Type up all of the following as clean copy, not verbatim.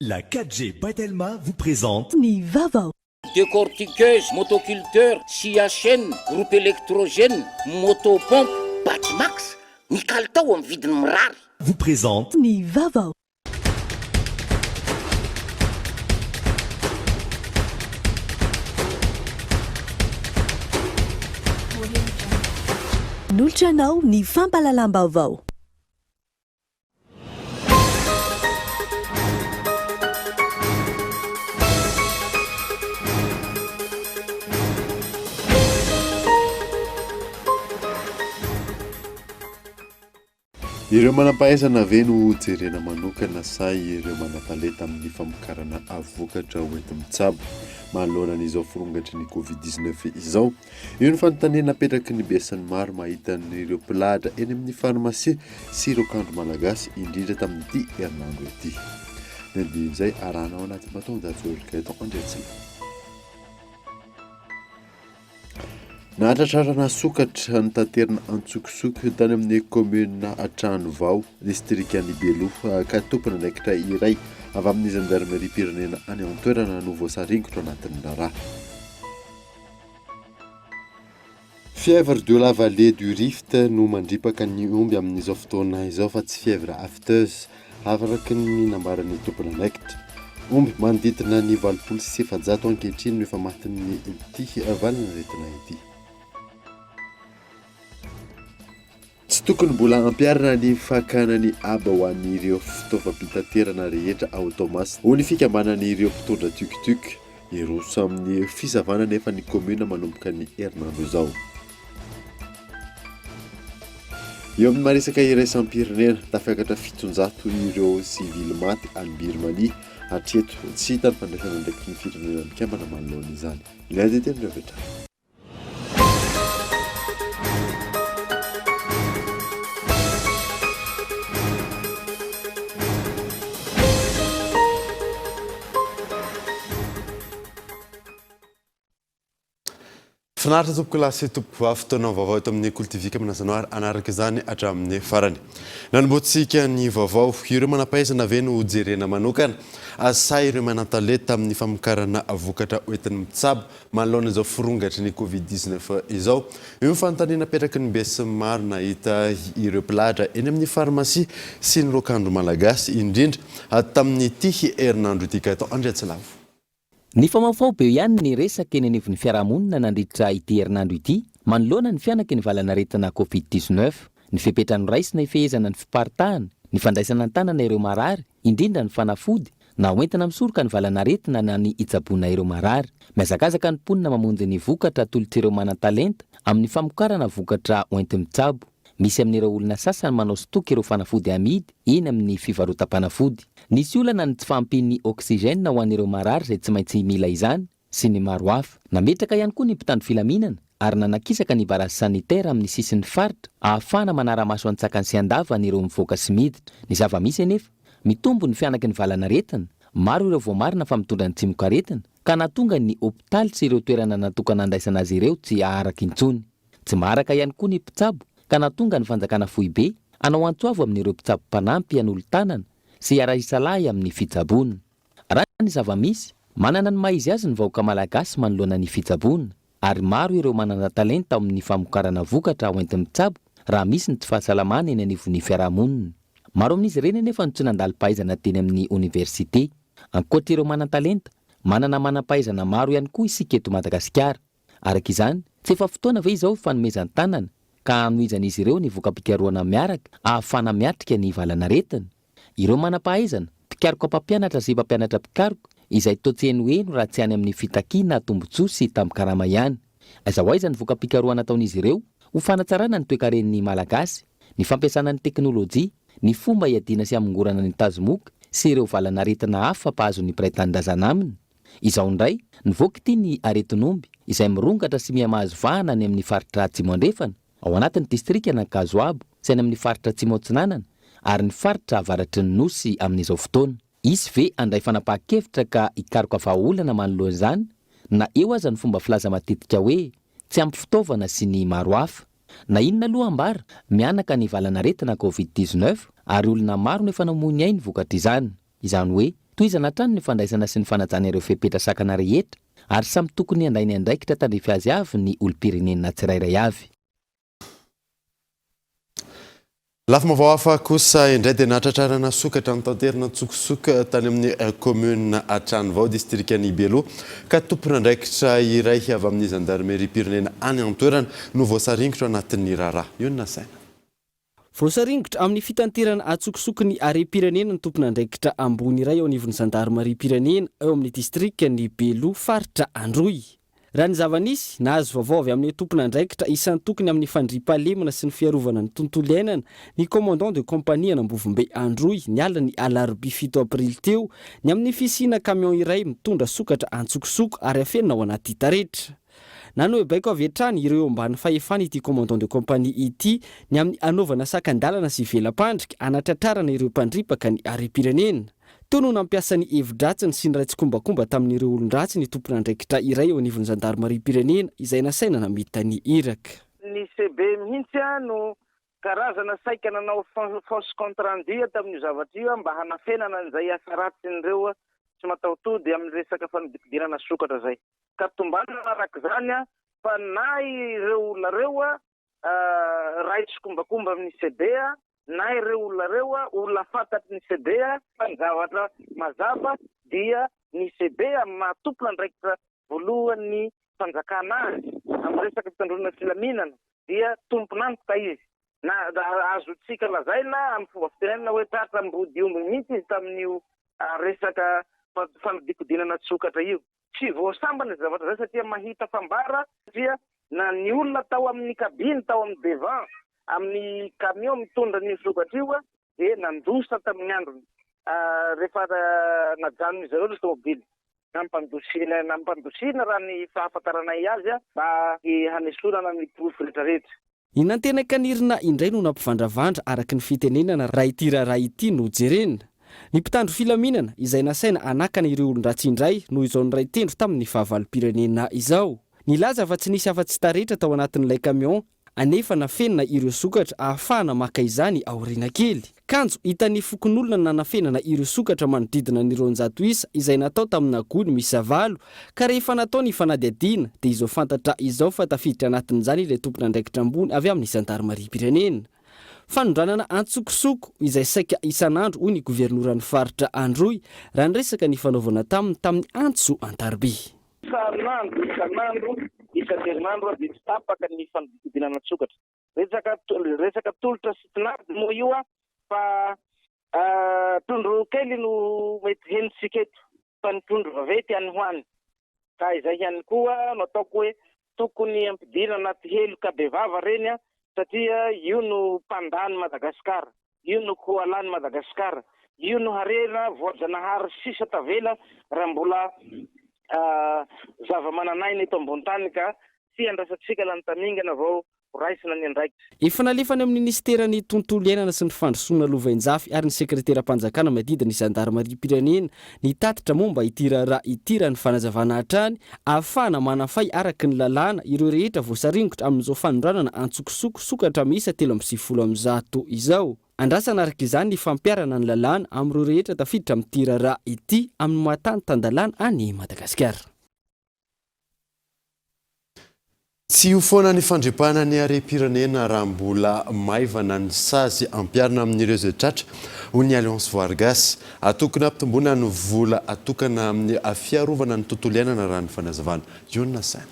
La 4G Batelma vous présente Nivava. Décortiqueuse, motoculteur, scie à chaîne, groupe électrogène, motopompe, Batimax, ny kalitao amin'ny vidiny mirary. vous présente Nivava. Noltranao ny fampalalam-baovao. Ireo manam-pahaizana ve no jerena manokana sa ireo manam-paleta amin'ny famokarana avokatra hoenty mitsabo manoloana n'izao firongatry ny Covid-19 izao. Io ny fanontaniana napetraky ny besin'ny maro mahita n'ireo mpilahatra eny amin'ny farmasia sy ireo kandro malagasy indrindra tamin'ity herinandro ity. Nandihy izay arahana ao anaty matondatsy eto andretsina. Nahatratrarana sokatra ny tanterana Antsokosoky tany amin'ny komuna Tranovao, distrikan'i Beloha ka tompona andraikitra iray avy amin'ny gendarmerie pirenena any amin'ny toerana no voasaringotra anatin'ny raharaha. Fièvre de la vallée du Rift no mandripaka ny omby amin'izao fotoana izao fa tsy fièvre afteuse araka ny nambaran'ny tompona andraikitra. Omby manodidina ny 700 ankehitriny no efa matin'ny ity valina retina ity. Tsy tokony mbola ampiarina ny fakana ny aba ho an'ireo fitaovam-pitaterana rehetra automasina ho ny fikambanan'ireo mpitondra tuk-tuk iroso amin'ny fisavana nefa ny komuna manomboka ny herinandro izao. Eo amin'ny maresaka iraisampirenena tafiakatra 700 ireo sivily maty any Birmanie hatreto tsy hita ny fandraisana ndraiky ny firenena mikambana manoloana izany. Ilay deteny rehetra. Finaritra tompoko lasy tompoko fotoana vaovao eto amin'ny kultivika minasano anaraka izany hatramin'ny farany. Nanomboantsika ny vaovao ireo manam-pahaizana ve no jerena manokana asa ireo manan-talenta amin'ny famokarana vokatra hoentiny mitsabo manoloana izao firongatry ny Covid-19 izao. Io fanontaniana napetraky ny besin'ny maro nahita ireo mpilahatra eny amin'ny farmasia sy ny rokandro malagasy indrindra tamin'ity herinandro ity ka eto andriatsilavo. Ny famafao be ihany ny resaka eny anivon'ny fiarahamonina nandritra ity herinandro ity manoloana ny fianaky ny valanaretina Covid-19, ny fipetrany raisina ifehezana ny fiparitahana, ny fandraisana tanana ireo marary, indrindra ny fanafody, na hoentina misoroka ny valanaretina na ny itsaboana ireo marary. Miazakazaka ny mponina mamonjy ny vokatra tolotr'ireo manan-talenta amin'ny famokarana vokatra hoenty mitsabo. Misy amin'ireo olona sasany manao stoky ireo fanafody amidy eny amin'ny fivarotam-panafody. Nisy olana ny tsy fampin'ny oksigène ho an'ireo marary izay tsy maintsy mila izany sy ny maro hafa. Nametraka ihany koa ny mpitandro filaminana ary nanakisaka ny barasy sanitaire amin'ny sisin'ny faritra ahafahana manara-maso antsakany sy andava n'ireo mivoaka sy miditra. Ny zava-misy anefa mitombo ny fianaky ny valanaretina, maro ireo voamarina fa mitondra ny tsimokaretina ka nahatonga ny hôpitaly sy ireo toerana natokana andraisana azy ireo tsy aharaka intsony. Tsy maharaka ihany koa ny mpitsabo ka nahatonga ny fanjakana fohy be anao antsoavo amin'ireo mpitsabo-panampy an'olo-tanana sy ara-isalahy amin'ny fitsaboana. Raha ny zava-misy manana ny maizy azy ny vahoaka malagasy manoloana ny fitsaboana ary maro ireo manana talenta amin'ny famokarana vokatra hoenty mitsabo raha misy ny tsy fahasalamana eny anivon'ny fiarahamonina. Maro amin'izy ireny nefa ny tsy nandalo-pahaizana teny amin'ny université. Ankoatr'ireo manan-talenta manana manam-pahaizana maro ihany koa isika eto Madagasikara. Araka izany tsy efa fotoana ve izao fanomezana tanana ka anohizan'izy ireo ny voka-pikaroana miaraka ahafana miatrika ny valanaretina. Ireo manam-pahaizana mpikaroka mpampianatra sy mpampianatra mpikaroka izay totseno raha tsy any amin'ny fitakiana tombontsoa sy tambikarama ihany. Aizao aiza ny voka-pikaroana ataon'izy ireo ho fanatsarana ny toe-karen'ny malagasy, ny fampiasana ny teknôlôjia, ny fomba hiadiana sy hamongorana ny tazomoka sy ireo valanaretina hafa pahazo ny mpiray-tanindrazana aminy. Izao indray nivoaka ity ny aretin'omby izay mirongatra sy mihamahazo vahana any amin'ny faritra Atsimo andrefana ao anatin'ny distrika Ankazoabo sy any amin'ny faritra Atsimo Atsinanana ary ny faritra avaratry ny Nosy amin'izao fotoana. Izy ve andray fanapahan-kevitra ka hikaroka vahaolana manoloana izany na eo aza ny fomba filaza matetika hoe tsy ampy fitaovana sy ny maro hafa. Na inona aloha ambara mianaka ny valanaretina Covid-19 ary olona maro nefa namony ainy vokatra izany. Izany hoe toizana hatrany ny fandraisana sy ny fanajana ireo fepetrasakana rehetra ary samy tokony andainy andraikitra tandrefy azy avy ny olom-pirenena tsirairay avy. Lafa mavao hafa kosa indray dia nahatratrarana sokatra nitanterana tsokosoka tany amin'ny commune Antranivao district-ny Beloa ka tompona andraikitra iray avy amin'ny gendarmerie pirenena any an-toerana no voasaringotra anatin'ny raharaha. Io ny nasaina. Voasaringotra amin'ny fitanterana atsokosokony are-pirenena ny tompona andraikitra ambony iray eo anivon'ny gendarmerie pirenena eo amin'ny district-ny Beloa faritra Androy. Raha ny zava-nisy nahazo vaovao avy amin'ny tompona andraikitra isan'ny tokony amin'ny fandriampahalemana sy ny fiarovana ny tontolo iainana ny commandant de compagnie Anambovombe Androy ny aliny alarobia 7 aprily teo ny amin'ny fisina camion iray mitondra sokatra antsokosoko ary afenina ao anaty hitaretra. Nano baiko avy hatrany ireo ambany fahefana ity commandant de compagnie ity ny amin'ny anaovana sakan-dalana sy velam-pandrika anatratrarana ireo mpandripaka ny are-pirenena. Teo no nampiasa ny evi-dratsiny sy ny raitsi-kombakomba tamin'ireo olon-dratsy ny tompona andraikitra iray eo anivon'ny gendarmerie pirenena izay nasaina namita ny iraka. Ny CB mihitsy no karazana saika nanao fausse contre-rendu tamin'io zavatra io mba hanafenana an'izay asa ratsin'ireo tsy mataotody amin'ny resaka fanodikodinana sokatra zay. Ka tombana araka izany fa na ireo olona reo raitsi-kombakomba amin'ny CB na ireo olona reo olona fantatry ny CB fa ny zavatra mazava dia ny CB mahatompona andraikitra voalohany fanjakana azy amin'ny resaka fitandronana filaminana dia tompona antoka izy. Na azotsika lazaina amin'ny fomba fitenenana hoe tratra mbody omby mihitsy izy tamin'io resaka fanodikodinana sokatra io. Tsy voasambana zavatra zay satria mahita fambara satria na ny olona tao amin'ny kabiny tao amin'ny devant amin'ny camion mitondra ny sokatra io dia nandosa tamin'ny androny rehefa najanon'izy ireo ny tomobily nampandosina raha ny fahafantaranay azy mba hanesorana ny profy rehetrarehetra. Inantenakanirina indray no nampivandravandra araky ny fitenenana raha ity raharaha ity no jerenina. Ny mpitandro filaminana izay nasaina anakana ireo olon-dratsy indray no izao ny ray tendro tamin'ny fahavalo-pirenena izao. Nilaza fa tsy nisy afa-tsy taretra tao anatin'ilay camion anefa nafenina ireo sokatra ahafahana maka izany aoriana kely. Kanjo hitan'ny fokon'olona nanafenana ireo sokatra manodidina ny 200 isa izay natao tamin'ny gony misy valo ka rehefa natao ny fanadihadiana dia izao fantatra izao fa tafiditra anatin'izany ilay tompona andraikitra ambony avy amin'ny gendarmerie pirenena. Fanondranana antsokosoko izay saika isan'andro hoy ny governoran'ny faritra Androy raha ny resaka ny fanaovana tamin'ny antso Antarby. Isan'andro isan-herinandro dia tsy tapaka ny fanodikodinana sokatra. Resaka tolotra sy tinady moa io fa tondro kely no mety henitsika eto fa ny tondro vavety ihany hoany. Ka izay ihany koa no ataoko hoe tokony ampidina anaty heloka bevava reny satria io no mpandany Madagasikara, io no koalany Madagasikara, io no harena voajanahary sisa tavela raha mbola zava-mananay eto ambony tany ka tsy andrasatsika lantamingana vao raisina ny andraikitra. Efa nalefany amin'ny ministeran'ny tontolo iainana sy ny fandrosoana lovainjafy ary ny sekretera-panjakana madidina ny gendarmerie pirenena nitatitra momba ity raharaha ity raha ny fanazavana hatrany ahafahana manafay araky ny lalàna ireo rehetra voasaringotra amin'izao fanondranana antsokosoko sokatra miisa 370 izao. Andrasana araka izany ny fampiarana ny lalàna amin'ireo rehetra tafiditra amin'ity raharaha ity amin'ny mahatany tandalàna any Madagasikara. Tsy ho foana ny fandripana ny are-pirenena raha mbola maivana ny sazy ampiarina amin'ireo izay tratra hoy ny Alliance Vargas atokana ampitomboana ny vola atokana amin'ny fiarovana ny tontolo iainana raha ny fanazavana. Io ny nasaina.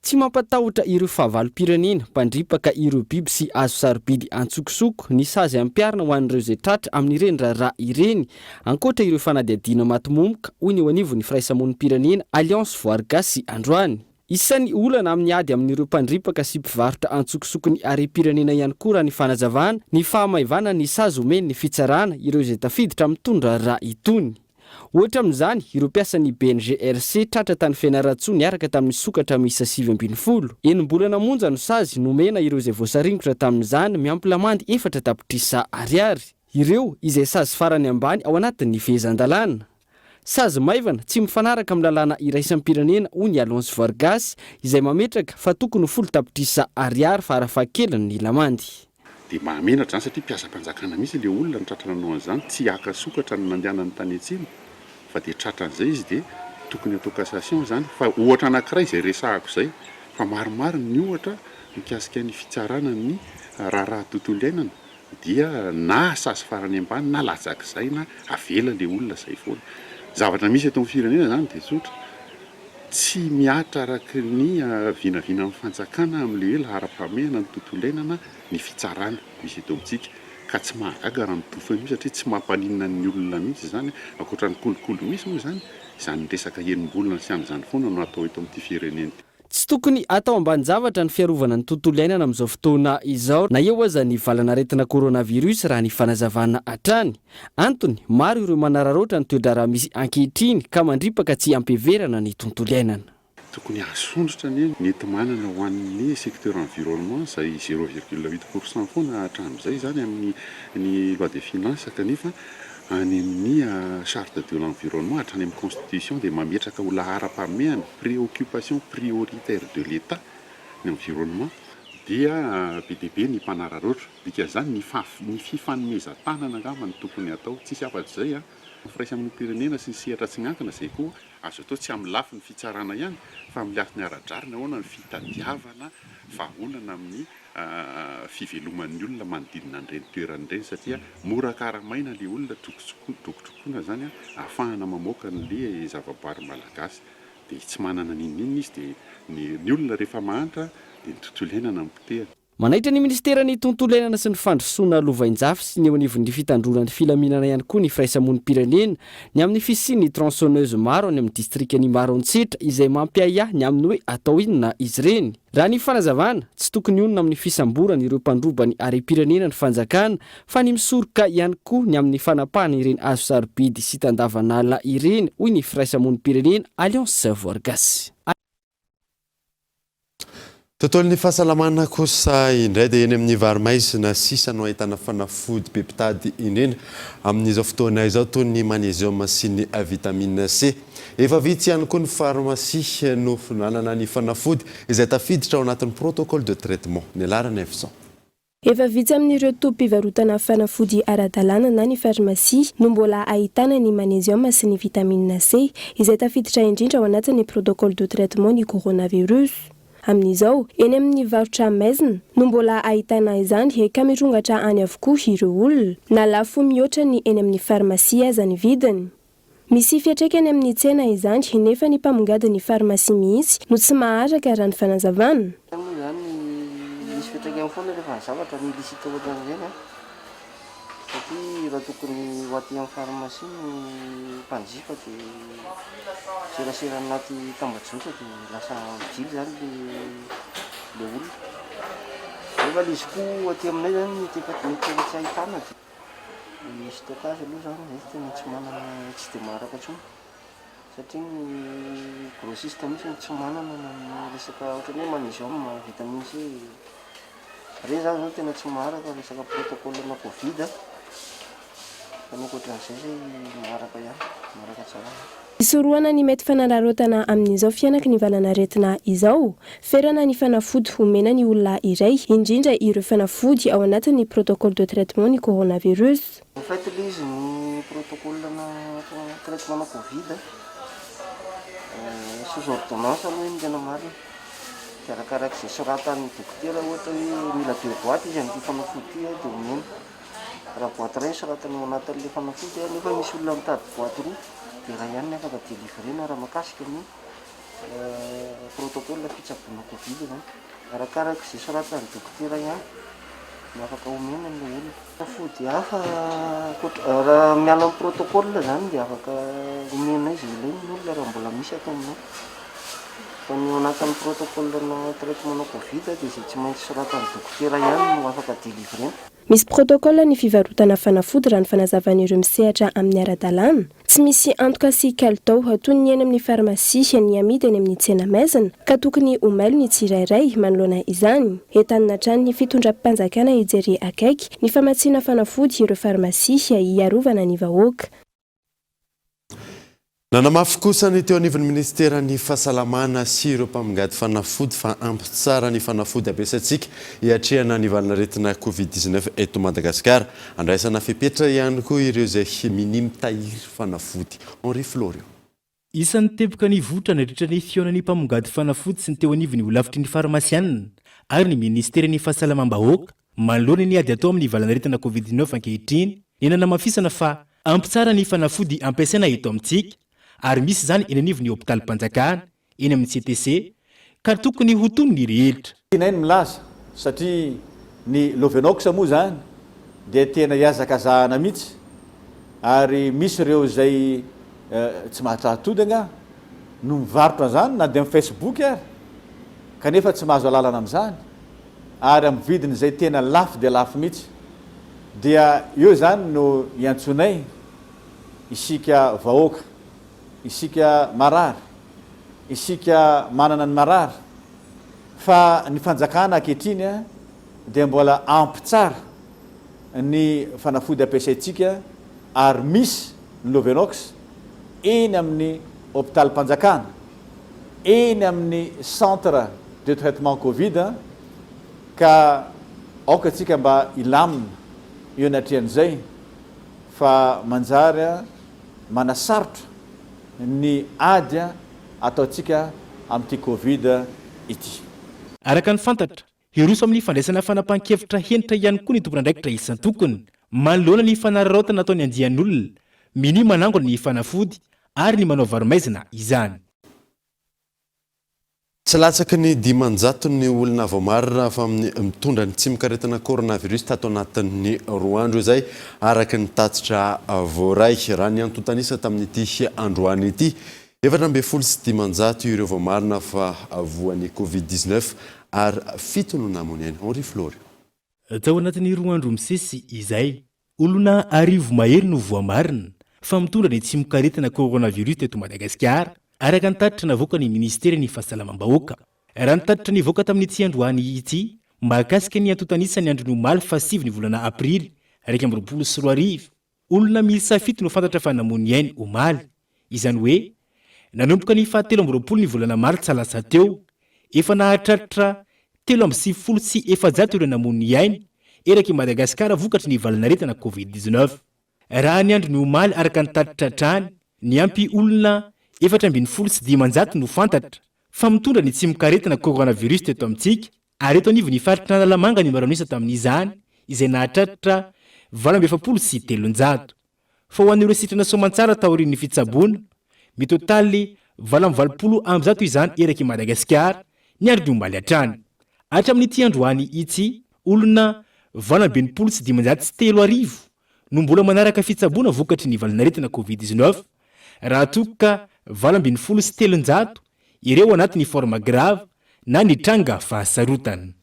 Tsy mampatahotra ireo fahavalo-pirenena mpandripaka ireo biby sy azo sarobidy antsokosoko ny sazy ampiarina ho an'ireo izay tratra amin'ireny raharaha ireny ankoatra ireo fanadihadiana matimomoka hoy ny eo anivon'ny firaisamon'ny pirenena Alliance Vargas sy Androany. Isan'ny olana amin'ny ady amin'ireo mpandripaka sy mpivarotra antsokosoko ny are-pirenena ihany koa raha ny fanazavana ny fahamaivana ny sazy omeny ny fitsarana ireo izay tafiditra mitondra raha itony. Ohatra amin'izany ireo mpiasan'ny BNGRC tratra tany Fianarantsoa niaraka tamin'ny sokatra miisa 770. Enim-bolana monja no sazy nomena ireo izay voasaringotra tamin'izany miampy lamandy 4 tapitrisa ariary. Ireo izay sazy farany ambany ao anatin'ny fehezan-dalàna. Sazy maivana tsy mifanaraka amin'ny lalàna iraisampirenena hoy ny Alliance Vargas izay mametraka fa tokony 10 tapitrisa ariary farafahakeliny ny lamandy. Dia mahamenatra zany satria mpiasa-panjakana mihitsy ilay olona ny tratra nanao an'izany tsy aka sokatra ny nandehanany tany atsimo fa dia tratran'izay izy dia tokony atao cassation zany fa ohatra anankiray izay resahako izay fa maromaro ny ohatra mikasika ny fitsarana ny raharaha tontolo iainana dia na sasy farany ambany na latsak'izay na avela le olona izay foana. Zavatra misy eto amin'ny firenena zany dia tsotra tsy miatra araky ny vinavina amin'ny fanjakana amin'le hoe lahara-pahamehana ny tontolo iainana ny fitsarana misy eto amintsika ka tsy mahagaga raha mitofy an'io satria tsy mampaninona ny olona mihitsy zany ankoatra ny kolokolo misy moa zany izany resaka enim-bolona sy an'izany foana no atao eto amin'ity firenena. Tsy tokony atao ambany zavatra ny fiarovana ny tontolo iainana amin'izao fotoana izao na eo aza ny valanaretina coronavirus raha ny fanazavana hatrany. Antony maro ireo manararaotra ny toedraraha misy ankehitriny ka mandripaka tsy ampiheverana ny tontolo iainana. Tokony ahasondrotra ny enti-manana ho an'ny secteur environnement izay 0,8% foana hatramin'izay zany amin'ny loi de finance kanefa any amin'ny charte de l'environnement hatrany amin'ny constitution dia mametraka ho lahara-pahamehana préoccupation prioritaire de l'État ny environnement dia be dia be ny mpanararaotra dikan'izany ny fifanomezan-tanana angamba ny tokony atao tsisy afa-izay firaisy amin'ny pirenena sy ny sehatra tsy miankina izay koa azo atao tsy amin'ny lafiny fitsarana ihany fa amin'ny lafiny ara-drarina ahoana ny fitadiavana vahaolana amin'ny fiveloman'ny olona manodidina an'ireny toerana ireny satria mora karamaina le olona dokotrokoana zany ahafahana mamoaka n'le zavaboary malagasy dia tsy manana ninina izy dia ny olona rehefa mahantra dia ny tontolo iainana mipotehana. Manaitra ny ministeran'ny tontolo iainana sy ny fandrosoana lovain-jafy sy ny eo anivon'ny fitandronan'ny filaminana ihany koa ny firaisamon'ny pirenena ny amin'ny fisian'ny tronçonneuse maro any amin'ny distrikany Maroantsetra izay mampiaya ny amin'ny hoe atao inona izy ireny. Raha ny fanazavana tsy tokony onona amin'ny fisamborana ireo mpandrobany harem-pirenena ny fanjakana fa ny misoroka ihany koa ny amin'ny fanapahana ireny azo sarobidy sy tandavanala ireny hoy ny firaisamon'ny pirenena Alliance Voargasy. Tontolon'ny fahasalamana kosa indray dia eny amin'ny varimaizina sisa no ahitana fanafody be mpitady indrindra amin'izao fotoana izao toy ny magnésium sy ny vitamine C. Efa vitsy ihany koa ny pharmacie no nanana ny fanafody izay tafiditra ao anatin'ny protocole de traitement. Ny alarana Evson. Efa vitsy amin'ireo tompim-pivarotana fanafody ara-dalàna na ny pharmacie no mbola ahitana ny magnésium sy ny vitamine C izay tafiditra indrindra ao anatin'ny protocole de traitement ny coronavirus. Amin'izao, eny amin'ny varotra maizina no mbola ahitana izany ka mirongatra any avokoa ireo olona na lafo mihoatra ny eny amin'ny pharmacie aza ny vidiny. Misy fiantraikany amin'ny tsena izany nefa ny mpamongady ny pharmacie mihitsy no tsy maharaka raha ny fanazavana. Misy fiantraikany foana rehefa zavatra ny lisita ohatran'ireny satria raha tokony ho aty amin'ny pharmacie ny mpanjifa dia serasera anaty tambajotra dia lasa vily zany le olona. Nefa izy koa aty aminay zany ny tena tsy ahitana dia ny stockage aloha zany zay tena tsy manana tsy dia maharaka intsony satria ny grossiste mihitsy tsy manana ny resaka ohatran'ny hoe magnésium, vitamine C reny zany tena tsy maharaka resaka protocole na Covid fa ny ohatran'izay zay maharaka ihany maharaka tsara. Isoroana ny mety fanararaotana amin'izao fianaka ny valanaretina izao, ferana ny fanafody homena ny olona iray, indrindra ireo fanafody ao anatin'ny protocole de traitement ny coronavirus. En fait izy ny protocole na traitement na Covid sous ordonnance aloha ny tena marina dia arakaraka izay soratan'ny dokotera ohatra hoe mila 2 boîte izy amin'ity fanafody ity dia homena. Raha boîte iray soratany ao anatin'ilay fanafody nefa misy olona mitady boîte roa dia raha ihany ny afaka délivrena raha makasika ny protocole fitsaboana Covid zany. Arakaraka izay soratan'ny dokotera ihany no afaka homena ny olona. Fanafody hafa raha miala amin'ny protocole zany dia afaka homena izy ilainy ny olona raha mbola misy atao aminao. Fa ny ao anatin'ny protocole na traitement na Covid dia izay tsy maintsy soratan'ny dokotera ihany no afaka délivrena. Misy protocole ny fivarotana fanafody raha ny fanazavan'ireo misehatra amin'ny ara-dalàna. Tsy misy antoka sy kalitao toy ny eny amin'ny pharmacie ny amidy eny amin'ny tsena maizina ka tokony omailo ny tsirairay manoloana izany. Entanina hatrany ny fitondram-panjakana hijery akaiky ny famatsiana fanafody ireo pharmacie hiarovana ny vahoaka. nanamafy kosa ny teo anivon'ny ministera ny fahasalamana sy ireo mpamingady fanafody fa ampy tsara ny fanafody ampiasaitsika hiatrehana ny valanaretina covid-19 eto Madagasikara. Andraisana fepetra ihany koa ireo izay minimy tahiry fanafody. Henri Florio. Isan'ny teboka ny votra nandritra ny fiaonany mpamingady fanafody sy ny teo anivon'ny olavitry ny farmasianina ary ny ministera ny fahasalamam-bahoaka manoloana ny ady atao amin'ny valanaretina covid-19 ankehitriny ny nanamafisana fa ampy tsara ny fanafody ampiasaina eto amintsika ary misy zany eny anivon'ny hôpitaly Mpanjakana eny amin'ny CTC ka tokony ho tony ny rehetra. Ina iny milaza satria ny Lovenox moa zany dia tena hiazakazahana mihitsy ary misy ireo izay tsy mahatratodanga no mivarotra zany na dia amin'ny Facebook ary kanefa tsy mahazo alalana amin'izany ary amin'ny vidiny izay tena lafo dia lafo mihitsy dia eo zany no iantsonay isika vahoaka isika marary isika manana ny marary fa ny fanjakana ankehitriny dia mbola ampy tsara ny fanafody ampiasaitsika ary misy ny Lovenox eny amin'ny hôpitaly Mpanjakana eny amin'ny centre de traitement Covid ka aoka tsika mba ilamina eo anatrehan'izay fa manjary manasarotra ny ady ataotsika amin'ity Covid ity. Araka ny fantatra hiroso amin'ny fandraisana fanapahan-kevitra henitra ihany koa ny tompon'andraikitra isan-tokony manoloana ny fanararaotana ataony andian'olona miny manangona ny fanafody ary ny manao varomaizina izany. Tsy latsaky ny 500 ny olona voamarina fa mitondra ny tsy mikaretina coronavirus tato anatin'ny 2 andro izay araka ny tatitra voaray raha ny antontanisa tamin'ity androany ity 750 ireo voamarina fa voan'ny covid-19 ary 7 no namoniany. Henri Florio. Tao anatin'ny 2 andro misesy izay olona 1000 mahery no voamarina fa mitondra ny tsy mikaretina coronavirus teto Madagasikara araka ny tatitra navoaka ny ministera ny fahasalamam-bahoaka. Raha ny tatitra nivoaka tamin'ity androany ity mahakasika ny antontanisa ny andro nomaly fa 7 ny volana aprily 2024 olona 17 no fantatra fa namony ainy omaly. Izany hoe nanomboka ny 17 ny volana martsa lasa teo efa nahatratra 770 sy 700 ireo namony ainy eraky Madagasikara vokatry ny valanaretina covid-19. Raha ny andro ny omaly araka ny tatitra trany ny ampy olona 750 no fantatra fa mitondra ny tsy mikaretina coronavirus teto amintsika ary eto anivony faritra Analamanga ny maranisa tamin'izany izay nahatratra 770 sy 300 fa ho an'ireo sitrana soamantsara taorian'ny fitsaboana mitotaly 720 izany eraky Madagasikara ny andro ny omaly hatrany. Hatramin'ity androany ity olona 720 sy 503 no mbola manaraka fitsaboana vokatry ny valanaretina covid-19 raha toka 720 sy 300 ireo anatin'ny forma grave na ny tranga fahasarotana.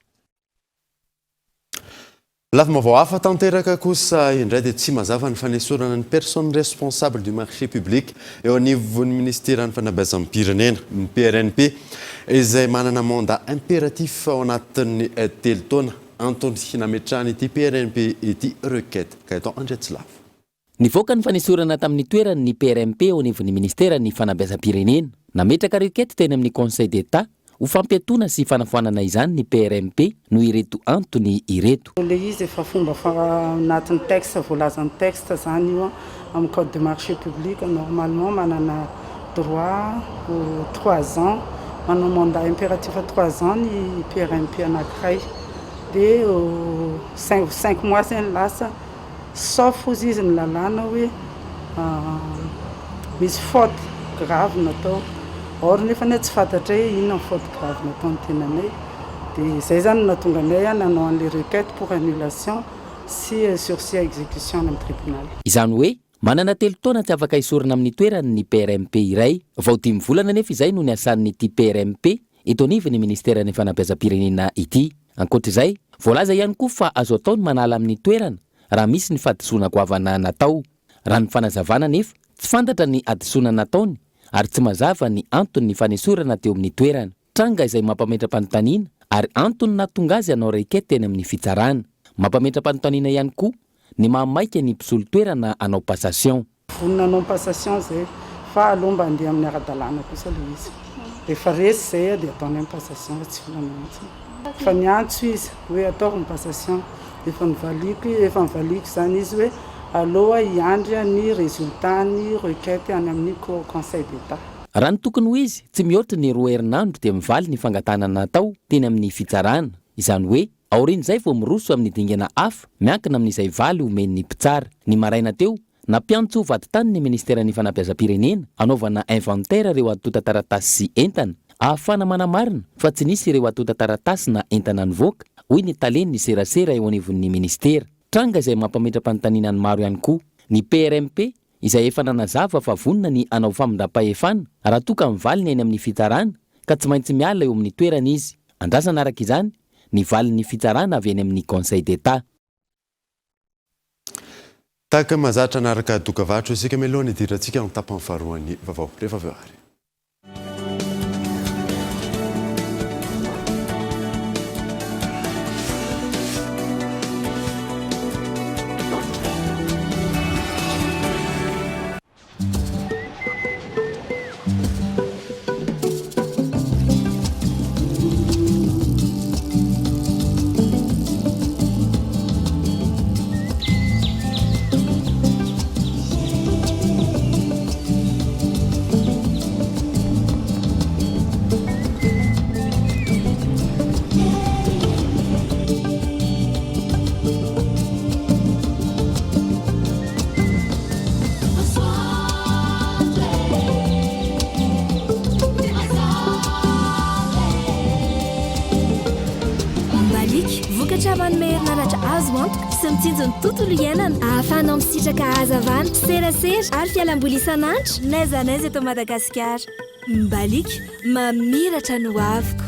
Lafim-baovao hafa tanteraka kosa indray dia tsy mazava ny fanesorana ny personne responsable du marché public eo anivon'ny ministera ny fanabeazam-pirenena ny PRNP izay manana mandat impératif ao anatin'ny 3 taona antony nametrahany ity PRNP ity requête Gaëtan Andretslav. Nivoaka ny fanesorana tamin'ny toeran'ny PRMP ao anivon'ny ministera ny fanabeazam-pirenena nametraka requête teny amin'ny Conseil d'État ho fampiatona sy fanafoanana izany ny PRMP no ireto antony ireto. Le izy efa fomba anatin'ny texte voalazan'ny texte zany io amin'ny code de marché public normalement manana droit aux 3 ans manana mandat impératif à 3 ans ny PRMP anankiray dia 5 mois zany lasa sauf ozy izy ny lalàna hoe misy faute grave natao or nefa ne tsy fantatra hoe inona ny faute grave natao ny tenanay dia zay zany natonga anay nanao an'le requête pour annulation sy sursis à exécution amin'ny tribunal. Izany hoe manana 3 taona tsy afaka isorana amin'ny toeran'ny PRMP iray vao 10 volana nefa izay no niasan'ity PRMP eto anivon'ny ministera ny fanabeazam-pirenena ity. Ankoatr'izay voalaza ihany koa fa azo atao ny manala amin'ny toerana raha misy ny fahadisoana goavana natao. Raha ny fanazavana nefa tsy fantatra ny adisoana nataony ary tsy mazava ny antony ny fanesorana teo amin'ny toerana. Tranga izay mampametra-panontaniana ary antony natonga azy anao requête teny amin'ny fitsarana. Mampametra-panontaniana ihany koa ny mamaika ny mpisolo toerana anao passation. Vonina anao passation zay fa aloha mba andeha amin'ny ara-dalàna kosa le izy rehefa resy zay dia ataony amin'ny passation tsy volanahitsy fa miantso izy hoe ataoko ny passation efa nivaliko zany izy hoe aloha hiandry ny résultat ny requête any amin'ny conseil d'état. Raha ny tokony ho izy tsy mihoatra ny 2 herinandro dia mivaly ny fangatanana atao teny amin'ny fitsarana izany hoe aorin'izay vao miroso amin'ny dingana hafa miankina amin'izay valy omen'ny mpitsara. Ny maraina teo nampiantso vadi-tany ny ministèran'ny fanabeazam-pirenena anaovana inventaire ireo atota-taratasy sy entana ahafana manamarina fa tsy nisy ireo atota-taratasy na entana nivoaka hoy ny talen'ny serasera eo anivon'ny ministera. Tranga izay mampametra-panontaniana ny maro ihany koa. Ny PRMP izay efa nanazava fa vonona ny anao famindram-pahefana raha toa ka mivaly ny any amin'ny fitsarana ka tsy maintsy miala eo amin'ny toerana izy. Andrasana araka izany ny valin'ny fitsarana avy eny amin'ny conseil d'état. Tahaka mazatra anaraka dokavatro isika melohany idirantsika ny tapany faharoan'ny vaovao rehefa avy ary. Mitsinjony tontolo iainana ahafahanao misitraka hazavana serasera ary fialamboly isan'andro n'aiza n'aiza eto Madagasikara. Mbaliky mamiratra no aviko.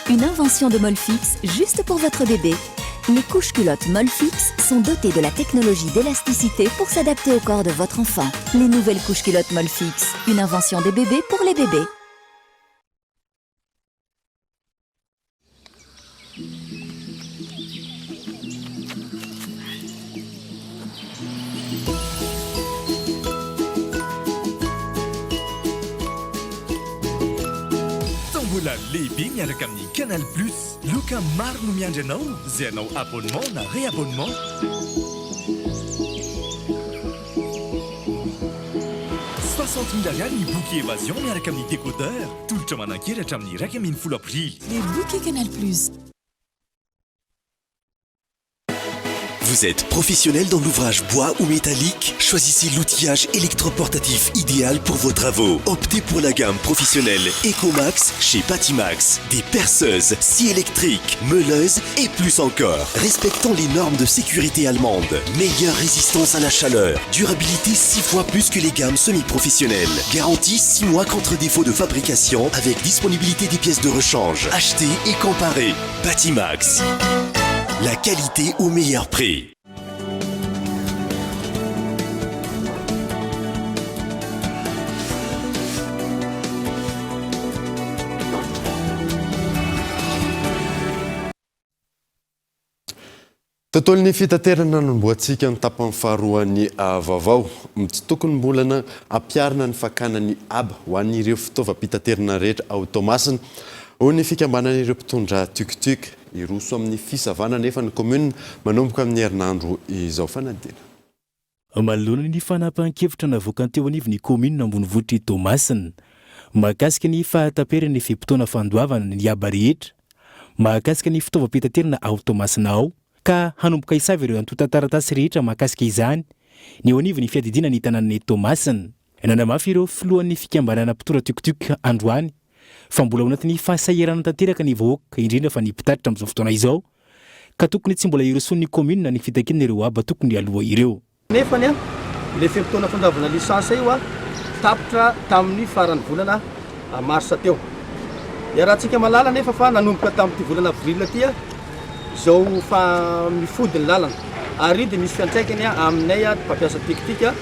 Une invention de Molfix juste pour votre bébé. Les couches culottes Molfix sont dotées de la technologie d'élasticité pour s'adapter au corps de votre enfant. Les nouvelles couches culottes Molfix, une invention des bébés pour les bébés. Lehibe miaraka amin'ny Canal Plus. Loka maro no miandry anao zay anao abonnement na réabonnement. $60,000 ny bouquet évasion miaraka amin'ny décodeur. Tolotra manan-keratra amin'ny 1,10 aprily. Les bouquets Canal Plus. Vous êtes professionnel dans l'ouvrage bois ou métallique? Choisissez l'outillage électroportatif idéal pour vos travaux. Optez pour la gamme professionnelle Ecomax chez Batimax. Des perceuses, scies électriques, meuleuses et plus encore. Respectant les normes de sécurité allemandes. Meilleure résistance à la chaleur. Durabilité 6 fois plus que les gammes semi-professionnelles. Garantie 6 mois contre défaut de fabrication avec disponibilité des pièces de rechange. Achetez et comparez. Batimax. La qualité au meilleur prix. Tontolon'ny fitaterana nomboantsika ny tapany faharoan'ny vaovao. Tsy tokony mbolana ampiarina ny fakana ny aba ho an'ireo fitaovam-pitaterana rehetra ao Tomasina. Ho ny fikambanan'ireo mpitondra tuk-tuk iroso amin'ny fisavana nefa ny commune manomboka amin'ny herinandro izao fanadina. Manoloana ny fanapahan-kevitra navoaka teo anivon'ny commune ambonivohitry Tomasina mahakasika ny fahataperana fimpitona fandoavana ny aba rehetra mahakasika ny fitaovam-pitaterana ao Tomasina ao ka hanomboka isavy ireo antota-taratasy rehetra mahakasika izany ny eo anivon'ny fiadidina ny tanàn'ny Tomasina. Nanamafy ireo filohan'ny fikambanana mpitondra tuk-tuk androany fa mbola ao anatin'ny fahasahirana tanteraka ny vahoaka indrindra fa ny mpitatitra amin'izao fotoana izao ka tokony tsy mbola irosoan'ny commune ny fitakina ireo aba tokony aloha ireo. Nefany le fimpitona fandavana lisansa io tapitra tamin'ny farany volana marsa teo iarahantsika malala nefa fa nanomboka tamin'ity volana avril ty zao fa mifody ny lalana ary dia misy fiantraikany aminay mpampiasa tiktika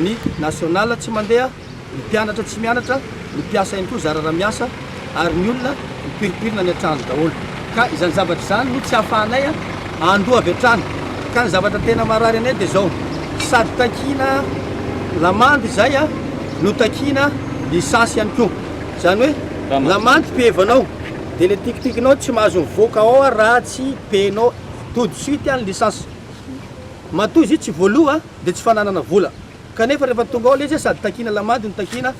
ny national tsy mandeha ny mpianatra tsy mianatra ny mpiasa ihany koa zarara miasa ary ny olona mipiripirina ny an-trano daholo ka izany zavatra izany no tsy hahafahanay andoa avy an-trano ka ny zavatra tena marary anay dia zao sady takina lamandy zay no takina lisansy ihany koa zany hoe lamandy pevanao dia le tikitikinao tsy mahazo mivoaka ao raha tsy penao tout de suite ny lisansy matoy izy tsy voaloha dia tsy fananana vola kanefa rehefa tonga ao le izy sady takina lamandy no takina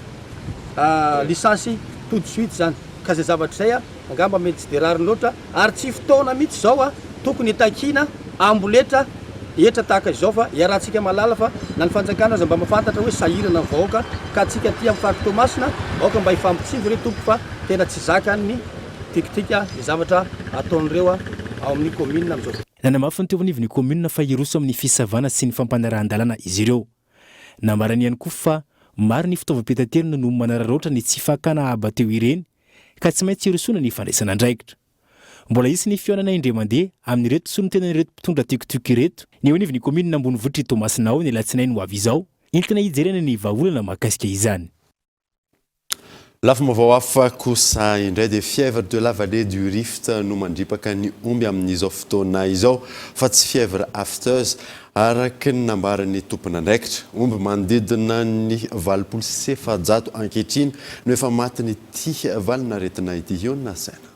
lisansy tout de suite zany ka zay zavatra zay angamba mety tsy dia rariny loatra ary tsy fotoana mihitsy zao tokony takina amboletra etra tahaka izao fa iarahantsika malala fa na ny fanjakana aza mba mafantatra hoe sahirana ny vahoaka ka atsika ty amin'ny faritomasina aoka mba hifampitsivy re tompo fa tena tsy zaka ny tikitika ny zavatra ataon'ireo ao amin'ny commune amin'izao. Nanamafy ny teovan'ivon'ny commune fa hiroso amin'ny fisavana sy ny fampanarahan-dalana izy ireo. Namarany ihany koa fa maro ny fitaovam-pitaterina no manararaotra ny tsy fakana abateo ireny ka tsy maintsy hirosona ny fandraisana andraikitra. Mbola isy ny fionana indray mandeha amin'ireto sonontenan'ireto mpitondra tikitiky ireto ny eo anivon'ny commune Ambonivohitra Tomasinao ny alatsinainy ho avy izao entina hijerena ny vahaolana mahakasika izany. Lafa mavao hafa kosa indray dia fièvre de la vallée du Rift no mandripaka ny omby amin'izao fotoana izao fa tsy fièvre afteuse araka ny nambaran'ny tompona andraikitra. Omby manodidina ny 700 ankehitriny no efa maty n'ity valinaretina ity na saina.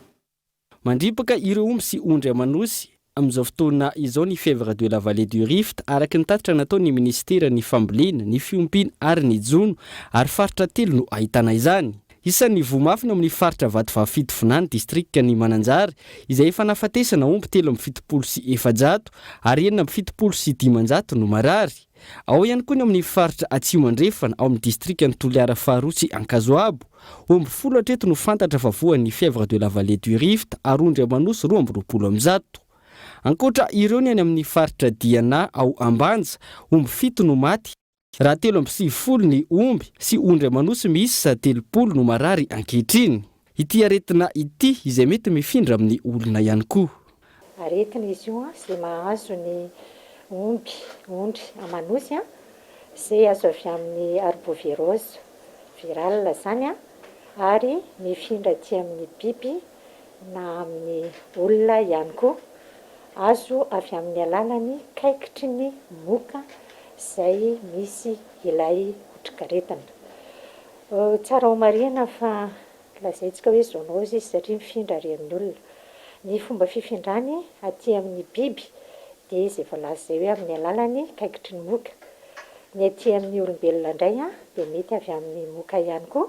Mandripaka ireo omby sy ondry amanosy amin'izao fotoana izao ny fièvre de la vallée du Rift araka ny tatitra nataon'ny ministera ny fambolena, ny fiompiana ary ny jono ary faritra telo no ahitana izany. Isan'ny vomafina amin'ny faritra Vatovavafito Finany distrikta ny Mananjary izay efa nafatesana omby 370 ary 770 no marary. Ao ihany koa ny amin'ny faritra Atsimondraefana ao amin'ny distrikta ny Toliara Faharoa sy Ankazoabo. Omby 10 hatreto no fantatra fa voan'ny fièvre de la vallée du Rift ary ondry amanosy 220. Ankoatra ireo ny any amin'ny faritra Diana ao Ambanja, omby 7 no maty. Raha 370 ny omby sy ondry amanosy misy 30 no marary ankehitriny. Ity aretina ity izay mety mifindra amin'ny olona ihany koa. Aretina izy io izay mahazo ny omby, ondry amanosy izay azo avy amin'ny arbovirose virale zany ary mifindra aty amin'ny biby na amin'ny olona ihany koa. Azo avy amin'ny alalany kaikitry ny moka izay misy ilay otrikaretina. Tsara ho marihana fa lazaintsika hoe zoonose izy satria mifindra ary amin'ny olona. Ny fomba fifindrany aty amin'ny biby dia izy efa laza izay hoe amin'ny alalany kaikitry ny moka. Ny aty amin'ny olombelona indray dia mety avy amin'ny moka ihany koa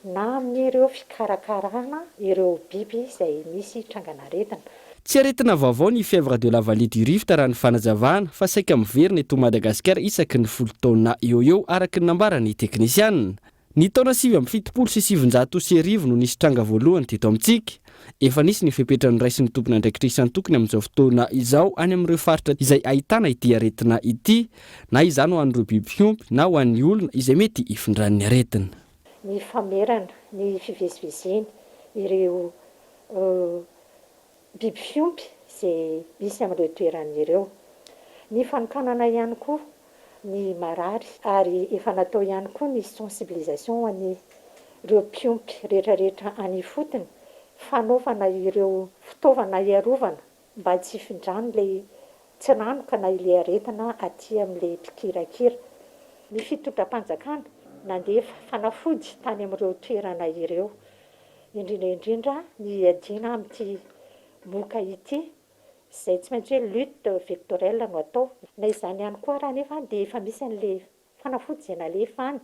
na amin'ireo fikarakarana ireo biby izay misy tranganaretina. Tsy aretina vaovao ny fièvre de la vallée du Rift raha ny fanazavana fa saika miverina eto Madagasikara isaky ny 10 taona eo araka ny nambarany teknisianina. Ny taona 770 no nisy tranga voalohany teto amintsika. Efa nisy ny fepetrany raisin'ny tompona andraikitra isan-tokony amin'izao fotoana izao any amin'ireo faritra izay ahitana ity aretina ity, na izany ho an'ireo biby fiompy na ho an'ny olona izay mety ifindran'ny aretina. Ny famerana, ny fivezivezeny ireo biby fiompy izay misy amin'ireo toeran'ireo. Ny fanokanana ihany koa ny marary ary efa natao ihany koa ny sensibilisation any ireo mpiompy rehetrarehetra any fotony fanaovana ireo fitaovana iarovana mba tsy hifindrany ilay tsiranoka na ilay aretina aty amin'ilay mpikirakira. Ny fitondram-panjakana nandefa fanafody tany amin'ireo toerana ireo. Indrindra ny adina amin'ity moka ity izay tsy maintsy hoe lutte vectorielle no atao. Na izany ihany koa raha nefa dia efa misy an'ilay fanafody izay nalefa any.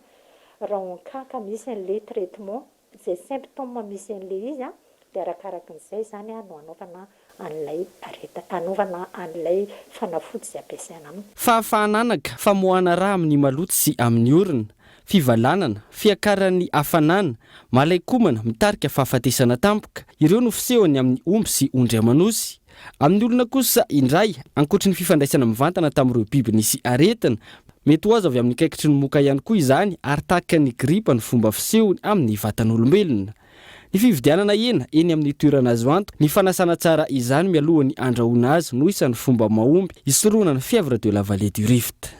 Raha onkaka misy an'ilay traitement izay symptôme misy an'ilay izy dia arakarakan'izay zany no anaovana an'ilay aretina, anaovana an'ilay fanafody izay ampiasaina aminy. Fahafahananaka, famoahana raha amin'ny maloto sy amin'ny orona, fivalanana, fiakaran'ny hafanana, malaikomana, mitarika fahafatesana tampoka. Ireo no fisehony amin'ny omby sy ondry amanosy. Amin'ny olona kosa indray, ankoatra ny fifandraisana mivantana tamin'ireo biby nisy aretina, mety ho azo avy amin'ny kaikitry ny moka ihany koa izany ary tahaka ny gripa ny fomba fisehony amin'ny vatan'olombelona. ny fividianana hena eny amin'ny toerana azo anto ny fanasana tsara izany mialohan'ny andrahoana azy no isan'ny fomba mahomby isoroana ny fièvre de la vallée du Rift.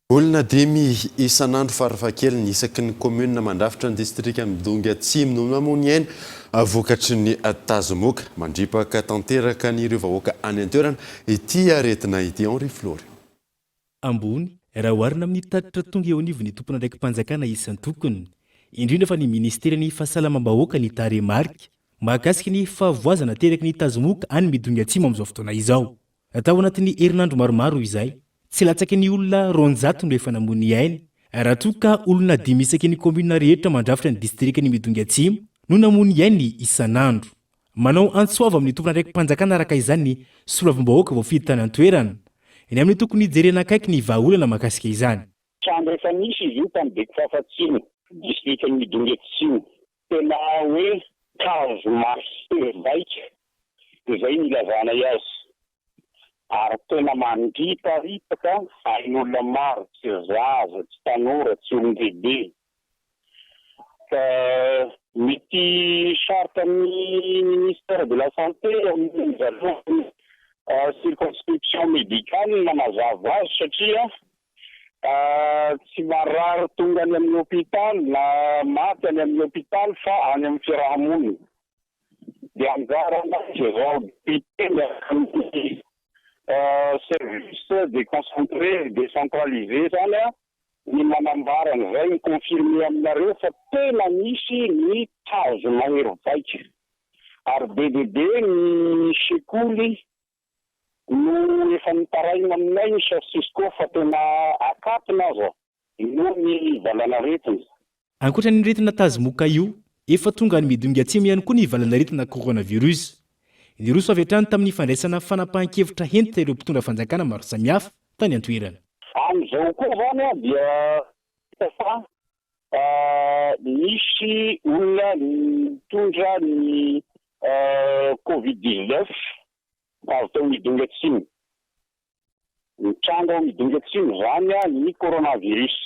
Olona dimy isan'andro farafakely ny isaky ny commune mandrafitra ny distrika Midongy Atsimo no mamony aina vokatry ny Tazomoka mandripaka tanteraka n'ireo vahoaka any an-toerana ity aretina ity Henri Flory. Ambony raha oharina amin'ny tatitra tonga eo anivon'ny tompona ndraiky mpanjakana isan'ny tokony indrindra fa ny ministera ny fahasalamam-bahoaka ny taremarika mahakasika ny fahavoazana teraka ny Tazomoka any Midongy Atsimo amin'izao fotoana izao. Atao anatin'ny herinandro maromaro izay tsy latsaky ny olona 200 no efa namony aina raha toa ka olona 5 isaky ny commune rehetra mandrafitra ny distrika ny Midongy Atsimo no namony aina isan'andro. Manao antsoava amin'ny tompona ndraiky mpanjakana araka izany soravim-bahoaka voafidy tany an-toerana eny amin'ny tokony jerena akaiky ny vahaolana mahakasika izany. Trano efa nisy izy io tamin'ny Beky Fahafatsimo distrika ny Midongy Atsimo tena hoe caso marché vaika izay nilavana azy ary tena mandriparipaka ain'olona maro tsy zaza tsy tanora tsy olon-dehibe ka mety charte amin'ny ministère de la santé amin'ny circonscription médicale manazava azy satria tsy marary tonga any amin'ny hôpital na maty any amin'ny hôpital fa any amin'ny fiarahamonina dia anjarana zao pitenda service déconcentré décentralisé zany ny manambara an'izay ny confirmé aminareo fa tena misy ny tazo mahery vaika ary bebe ny sekoly no efa nitaraina aminay ny Francisco fa tena akapina azo no ny valana retina. Ankoatra ny retina Tazomoka io efa tonga ny Midongy Atsimo ihany koa ny valana retina coronavirus. Ny roso avy hatrany tamin'ny fandraisana fanapahan-kevitra hentitra ireo mpitondra fanjakana maro samihafa tany an-toerana. Amin'izao koa zany dia fa misy olona mitondra ny Covid-19 avy tao Midongy Atsimo. Mitranga ao Midongy Atsimo zany ny coronavirus.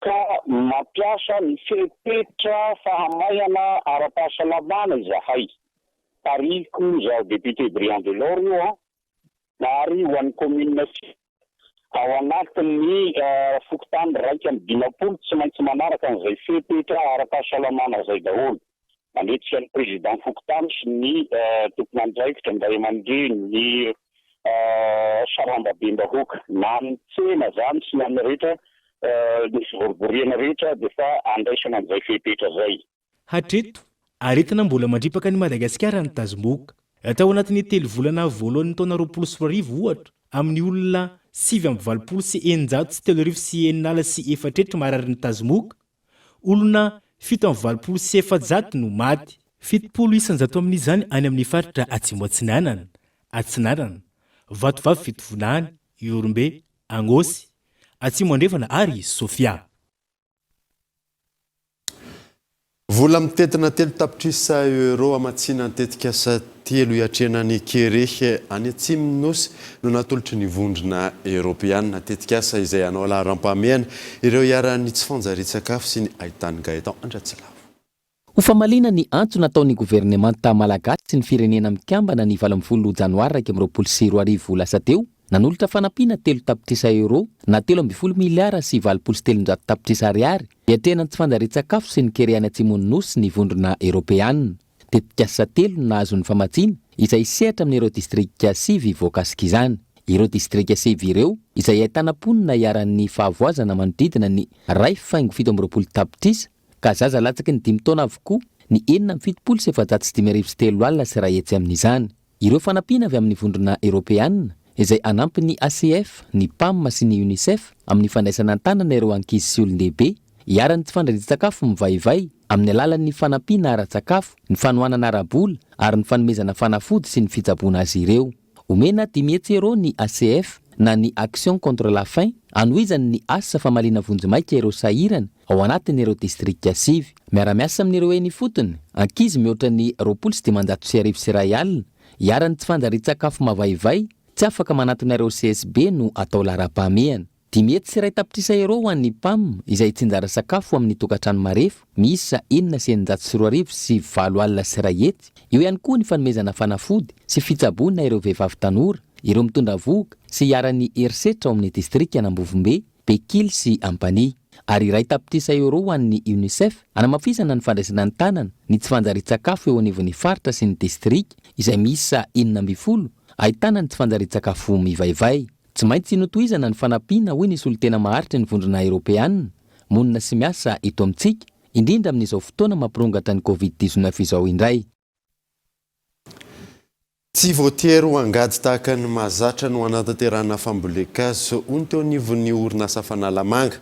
Ka mampiasa ny fepetra fahamayana ara-pahasalamana izahay. Tariko zao député Brian Delors io ary ho an'ny commune ao anatin'ny fokotany raika amin'ny dimapolo tsy maintsy manaraka an'izay fepetra ara-pahasalamana zay daholo. Mandritsika ny président fokotany sy ny tompon'andraikitra mba aman-dreny ny sarambabem-bahoaka na ny tsena zany sy ny amin'ny rehetra ny fivoriboriana rehetra dia fa andraisana an'izay fepetra zay. Hatreto aretina mbola mandripaka ny Madagasikara ny Tazomoka. Atao anatin'ny 3 volana voalohan'ny taona 2020 ohatra amin'ny olona 7,937 marary ny Tazomoka, olona 7,700 no maty, 700 amin'izany any amin'ny faritra Atsimo Atsinanana, Atsinanana, Vatovavy Fitovonany, Iorombe, Angosy, Atsimo Andrefana ary Sofia. Vola mitetina 3 tapitrisa euro amatsina nitetika asa 3 iatrenany Kerehe any Atsimo Nosy no natolotry ny vondrona Europeana nitetika asa izay anao laharam-pahamehana ireo iaran'ny tsy fanjarian-tsakafo sy ny ahitany Gaëtan Andratsilavo. Ho famalina ny antso nataon'ny gouvernemanta malagasy sy ny firenena mikambana ny 20 janoary 2020 lasa teo nanolotra fanampiana 3 tapitrisa euro na 13 miliara sy 7,700 tapitrisa ariary hiatrenany tsy fanjarian-tsakafo sy ny Kerehe Atsimon'ny Nosy ny vondrona Europeana. Tetika asa 3 nahazony famatsiana izay sehatra amin'ireo distrika 9 voakasika izany. Ireo distrika 9 ireo izay ahitana ponina iaran'ny fahavoazana manodidina ny 1,7 tapitrisa ka zaza latsaky ny 5 taona avokoa ny 7,753 alina sy ray hetsy amin'izany. Ireo fanampiana avy amin'ny vondrona Europeana izay anampy ny ACF, ny PAM sy ny UNICEF amin'ny fandraisana an-tanana ireo ankizy sy olon-dehibe hiarany tsy fandraisam-tsakafo mivaivay amin'ny alalan'ny fanampiana ara-tsakafo, ny fanohanana ara-bola ary ny fanomezana fanafody sy ny fitsaboana azy ireo. Omena 10 euro ny ACF na ny Action contre la faim anohizany ny asa famalina vonjimaika ireo sahirana ao anatin'ireo distrika 9. Miara-miasa amin'ireo eny fotony, ankizy mihoatra ny 2,900 alina hiarany tsy fanjarian-tsakafo mavaivay tsy afaka manatonareo CSB no atao laharam-pahamehana. 10 sy 2 tapitrisa euro ho an'ny PAM izay tsinjara sakafo amin'ny tokantrano marefo miisa 994 sy 7 alina sy 1 hetsy. Eo ihany koa ny fanomezana fanafody sy fitsaboana ireo vehivavy tanora, ireo mitondra voga sy hiara-ny herisetra ao amin'ny distrika Anambovombe, Bekily sy Ampani. Ary 2 tapitrisa euro ho an'ny UNICEF anamafisana ny fandraisana ny tanana ny tsy fanjarian-tsakafo eo anivon'ny faritra sy ny distrika izay miisa 9 ahitana ny tsy fanjarian-tsakafo mivaivay. Tsy maintsy notohizana ny fanampiana hoy ny solon-tena maharitra ny vondrona Eropeanina, monina sy miasa eto amintsika, indrindra amin'izao fotoana mampirongatra ny Covid-19 izao indray. Tsy voatery ho angady tahaka ny mahazatra no anatanterahana fambolekazo hoy ny teo anivon'ny orinasa fanalamanga.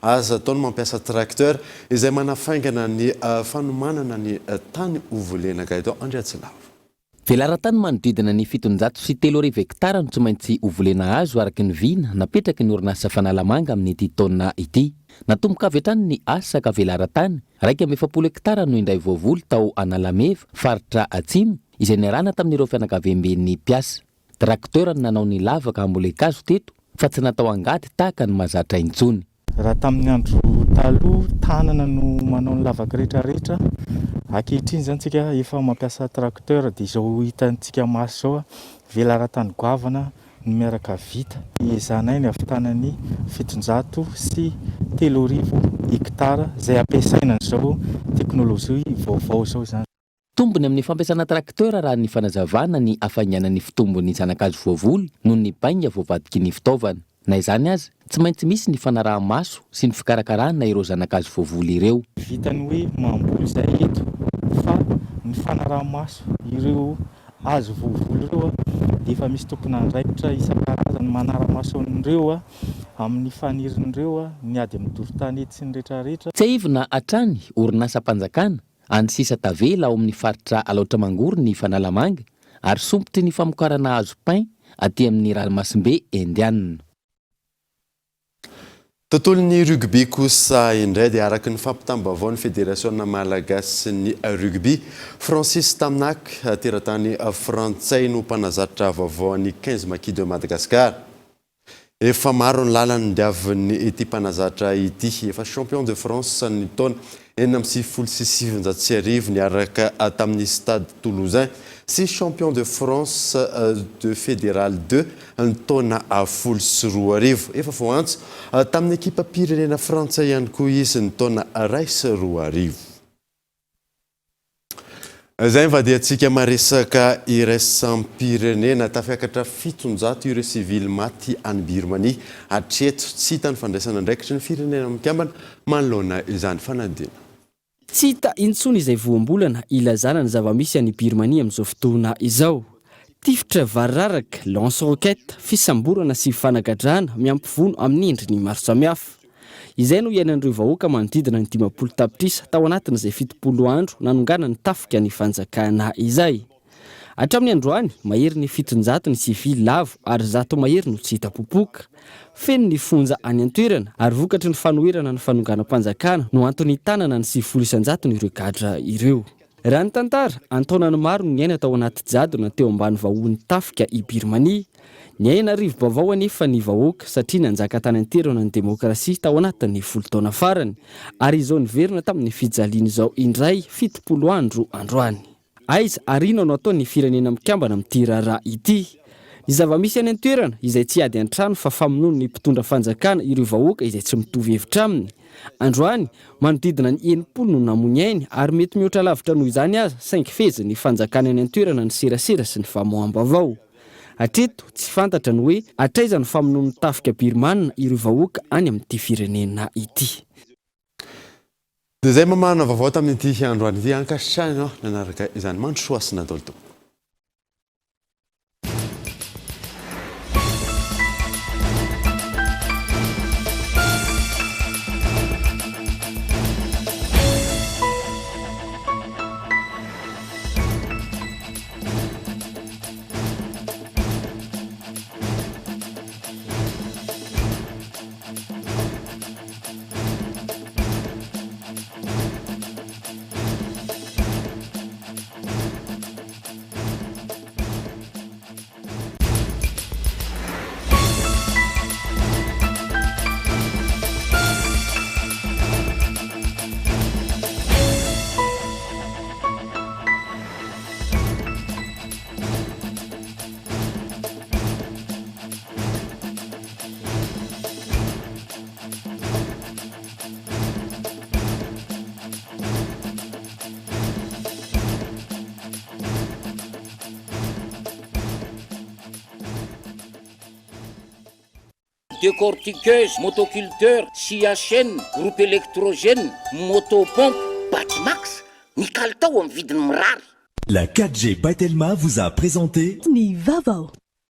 Aza ataony mampiasa tracteur izay manafaingana ny fanomanana ny tany ovolenaka eto Andriatsilavo. Velaran-tany manodidina ny 703 hektara no tsy maintsy ovolena azo araky ny vina napetraky ny orinasa fanalamanga amin'ny ity taona ity. Natomboka avy hatrany ny asa ka velaran-tany 170 hektara no indray voavoly tao Analameva, faritra Atsimo, izay niarahana tamin'ireo fianakaviam-ben'ny mpiasa. Trakteur nanao ny lavaka ambolekazo teto fa tsy natao angady tahaka ny mahazatra intsony. Raha tamin'ny andro taloha tanana no manao ny lavaka rehetrarehetra, ankehitriny zany tsika efa mampiasa tracteur dia izao hitantsika maso zao velaran-tany goavana no miaraka vita. Izanay ny avitanany 703 hektara izay ampiasaina izao teknôlôjia vaovao zao zany. Tombony amin'ny fampiasana tracteur raha ny fanazavana ny afainganan'ny fitombony zanakazo voavoly noho ny bainga voavadiky ny fitaovana. Na izany azy, tsy maintsy misy ny fanaraha-maso sy ny fikarakarana ireo zanakazo voavoly ireo. Vitany hoe mamboly izay eto fa ny fanaraha-maso ireo azo voavoly ireo dia efa misy tokony andraikitra isan-karazany manara-maso an'ireo amin'ny fanirin'ireo ny ady amin'ny dorotany ety sy ny rehetrarehetra. Tsy aivina hatrany orinasa mpanjakana any sisa tavela ao amin'ny faritra Alaotra Mangory ny fanalamanga ary sompotry ny famokarana hazo pain aty amin'ny ranomasimbe Indiana. Tontolon'ny rugby kosa indray dia araky ny fampitambavao ny Fédération Malagasy ny rugby, Francis Tamnak teratany Frantsay no mpanazatra vaovao ny 15 maquis de Madagascar. Efa maro ny lalany diavin'ny ity mpanazatra ity, efa champion de France ny taona 1976 niaraka tamin'ny Stade Toulousain sy champion de France de Fédéral 2 ny taona 12 efa voantso tamin'ny ekipa pirenena Frantsay ihany koa izy ny taona 12. Zay mivadiantsika maresaka iraisam-pirenena tafiakatra 700 ireo sivily maty any Birmanie hatreto tsy hita ny fandraisana andraikitry ny firenena mikambana manoloana izany fanadina. Tsy hita intsony izay voambolana ilazana ny zava-misy any Birmanie amin'izao fotoana izao. Tifitra vararaka, lance-roquette, fisamborana sy fanagadrana miampivono amin'ny endriny maro samihafa. Izay no iainan'ireo vahoaka manodidina ny 50 tapitrisa tao anatin'izay 70 andro nanongana ny tafika ny fanjakana izay. Hatramin'ny androany, mahery ny 700 ny sivily lavo ary 100 mahery no tsy hita popoka. Feno ny fonja any an-toerana ary vokatry ny fanoherana ny fanonganam-panjakana no antony tanana ny 900 ireo gadra ireo. Raha ny tantara, antaonany maro ny aina tao anaty jadona teo ambany vahony tafika i Birmanie. Ny aina rivo-bavao anefa ny vahoaka satria nanjaka tany an-terana ny demokrasia tao anatin'ny 10 taona farany ary izao niverina tamin'ny fijaliana izao indray 70 andro androany. Aiza arina no atao ny firenena mikambana amin'ity raharaha ity. Ny zava-misy any an-toerana izay tsy ady an-trano fa famonoana ny mpitondra fanjakana ireo vahoaka izay tsy mitovy hevitra aminy. Androany manodidina ny 70 no namony ainy ary mety mihoatra lavitra noho izany aza saingy feza ny fanjakana any an-toerana ny serasera sy ny famoaham-bavao. Hatreto tsy fantatra ny hoe atraiza ny famonoana tafika birmana ireo vahoaka any amin'ity firenena ity. Dia zay mamana vaovao tamin'ity androany ity ankasitrahana nanaraka izany mandrosoa sy nadolto. décortiqueuse, motoculteur, scie à chaîne, groupe électrogène, motopompe, Batimax, ny kalitao amin'ny vidiny mirary. La 4G by Telma vous a présenté Ni vaovao.